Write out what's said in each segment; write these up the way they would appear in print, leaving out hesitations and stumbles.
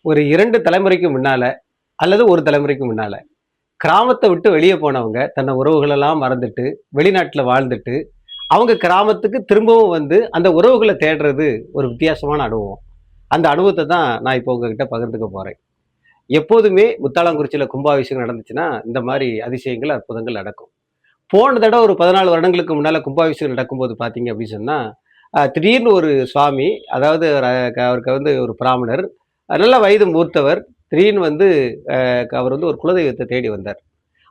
ஒரு 2 தலைமுறைக்கு முன்னால, அல்லது 1 தலைமுறைக்கு முன்னால, கிராமத்த விட்டு வெளிய போனவங்க, தன்ன உறவுகளெல்லாம் மறந்துட்டு, வெளிநாட்டுல வாழ்ந்துட்டு, அவங்க கிராமத்துக்கு திரும்பவும் வந்து, அந்த உறவுகள தேடுறது ஒரு வித்தியாசமான அனுபவம். அந்த அனுபவத்த தான் நான் இப்போ உங்ககிட்ட பகிர்ந்துக்க போறேன். எப்போதுமே முத்தாளங்குறிச்சியில கும்பாபிஷேகம் நடந்துச்சுன்னா, இந்த மாரி அதிசயங்கள், அற்புதங்கள் நடக்கும். போன தடவ ஒரு 14 வருடங்களுக்கு முன்னால கும்பாபிஷேகம் நடக்கும்போது பார்த்தீங்க அப்படின்னு சொன்னா, திடீர்னு ஒரு சுவாமி, அதாவது அவருக்கு வந்து ஒரு பிராமணர், நல்ல வயது மூத்தவர். திடீர்னு வந்து அவர் வந்து ஒரு குலதெய்வத்த தேடி வந்தார்.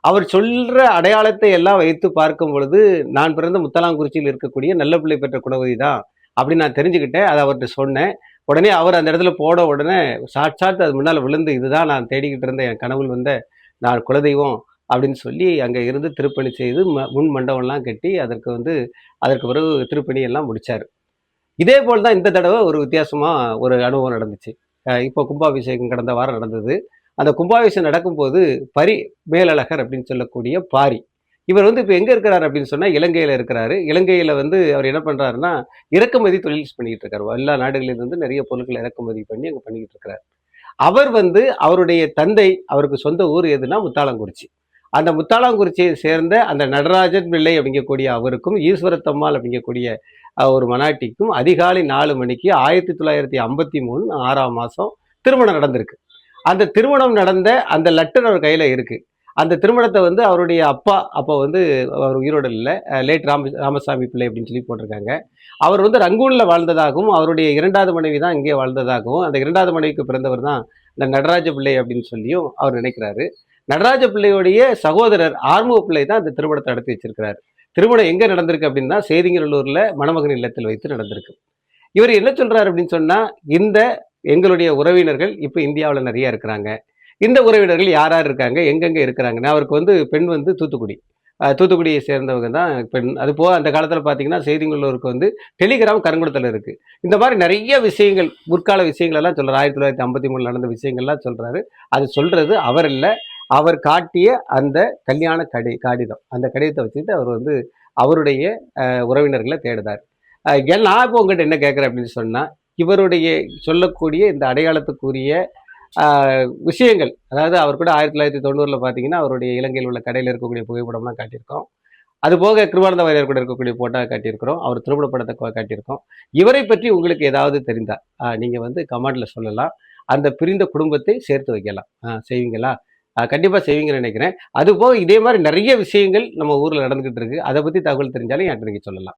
அவர் சொல்ற அடையாளத்தை எல்லாம் வைத்து பார்க்கும் பொழுது, நான் பிறந்த முத்தலாங்குறிச்சியில் இருக்கக்கூடிய நல்ல பிள்ளை பெற்ற குலவதி தான் அப்படின்னு நான் தெரிஞ்சுக்கிட்டேன். அத அவர்ட்ட சொன்னேன். உடனே அவர் அந்த இடத்துல போன உடனே சாட்சாத் அது முன்னால விழுந்து, இதுதான் நான் தேடிக்கிட்டு இருந்த என் கனவுல வந்த நான் குலதெய்வம் அப்படின்னு சொல்லி அங்க இருந்து திருப்பணி செய்து முன் மண்டபம்லாம் கட்டி அதற்கு பிறகு திருப்பணி எல்லாம் முடிச்சாரு. இதே போல் தான் இந்த தடவ ஒரு வித்தியாசமா ஒரு அனுபவம் நடந்துச்சு. இப்போ கும்பாபிஷேகம் கடந்த வாரம் நடந்தது. அந்த கும்பாபிஷேகம் நடக்கும்போது மேலழகர் அப்படின்னு சொல்லக்கூடிய பாரி. இவர் வந்து இப்ப எங்க இருக்கிறாரு அப்படின்னு சொன்னா, இலங்கையில இருக்கிறாரு. இலங்கையில வந்து அவர் என்ன பண்றாருன்னா, இறக்குமதி தொழில் பண்ணிக்கிட்டு இருக்காரு. எல்லா நாடுகளிலிருந்து நிறைய பொருட்கள இறக்குமதி பண்ணி அங்க பண்ணிக்கிட்டு இருக்கிறார். அவர் வந்து அவருடைய தந்தை, அவருக்கு சொந்த ஊர் எதுன்னா முத்தாளங்குறிச்சி. அந்த முத்தாளங்குறிச்சியை சேர்ந்த அந்த நடராஜன் பிள்ளை அப்படிங்கக்கூடிய அவருக்கும், ஈஸ்வரத்தம்மாள் அப்படிங்கக்கூடிய ஒரு மனாட்டிக்கும் அதிகாலை 4 மணிக்கு 1953 6ஆம் மாசம் திருமணம் நடந்திருக்கு. அந்த திருமணம் நடந்த அந்த லெட்டர் அவர் கையில இருக்கு. அந்த திருமணத்த வந்து அவருடைய அப்பா, அப்ப வந்து அவர் உயிரோட இல்ல. லேட் ராமசாமி பிள்ளை அப்படின்னு சொல்லி போட்டிருக்காங்க. அவர் வந்து ரங்கூன்ல வாழ்ந்ததாகவும், அவருடைய 2வது மனைவி தான் இங்கே வாழ்ந்ததாகவும், அந்த 2வது மனைவிக்கு பிறந்தவர் தான் இந்த நடராஜ பிள்ளை அப்படின்னு சொல்லியும் அவர் நினைக்கிறாரு. நடராஜ பிள்ளையுடைய சகோதரர் ஆறுமுக பிள்ளை தான் இந்த திருமணத்தை நடத்தி வச்சிருக்கிறாரு. திருமணம் எங்க நடந்திருக்கு அப்படின்னா, சேதிங்கநல்லூர்ல மணமகன் இல்லத்தில் வைத்து நடந்திருக்கு. இவர் என்ன சொல்றாரு அப்படின்னு சொன்னா, இந்த எங்களுடைய உறவினர்கள் இப்ப இந்தியாவுல நெறைய இருக்கிறாங்க. இந்த உறவினர்கள் யார் யார் இருக்காங்க, எங்கெங்க இருக்கிறாங்கன்னு அவருக்கு வந்து பெண் வந்து தூத்துக்குடி. தூத்துக்குடியை சேர்ந்தவங்க தான் பெண். அதுபோக அந்த காலத்துல பார்த்தீங்கன்னா, செய்திக்குள்ளூருக்கு வந்து டெலிகிராம் கருங்குளத்துல இருக்கு. இந்த மாரி நெறைய விஷயங்கள், முற்கால விஷயங்கள் எல்லாம் சொல்றாரு. 1953 நடந்த விஷயங்கள்லாம் சொல்றாரு. அது சொல்றது அவர் இல்ல. அவர் காட்டிய அந்த கல்யாண காடிதம். அந்த கடிதத்த வச்சுட்டு அவர் வந்து அவருடைய உறவினர்கள தேடுறார். நான் இப்போ உங்ககிட்ட என்ன கேட்கிறேன் அப்படின்னு சொன்னா, இவருடைய சொல்லக்கூடிய இந்த அடையாளத்துக்குரிய ஆ விஷயங்கள், அதாவது அவர் கூட 1990ல பார்த்தீங்கன்னா, அவருடைய இலங்கையில் உள்ள கடையில இருக்கக்கூடிய புகைப்படம்லாம் காட்டியிருக்கோம். அதுபோக கிருபானந்த வாரியார் கூட இருக்கக்கூடிய போட்டோ காட்டியிருக்கிறோம். அவர் திருமண படத்த காட்டியிருக்கோம். இவரை பற்றி உங்களுக்கு ஏதாவது தெரிந்தா, நீங்க வந்து கமெண்ட்ல சொல்லலாம். அந்த பிரிந்த குடும்பத்தை சேர்த்து வைக்கலாம். செய்வீங்களா? கண்டிப்பா செய்வீங்கன்னு நினைக்கிறேன். அதுபோக இதே மாரி நெறைய விஷயங்கள் நம்ம ஊர்ல நடந்துகிட்டு இருக்கு. அத பத்தி தகவல் தெரிஞ்சாலும் என்கிட்ட நீங்க சொல்லலாம்.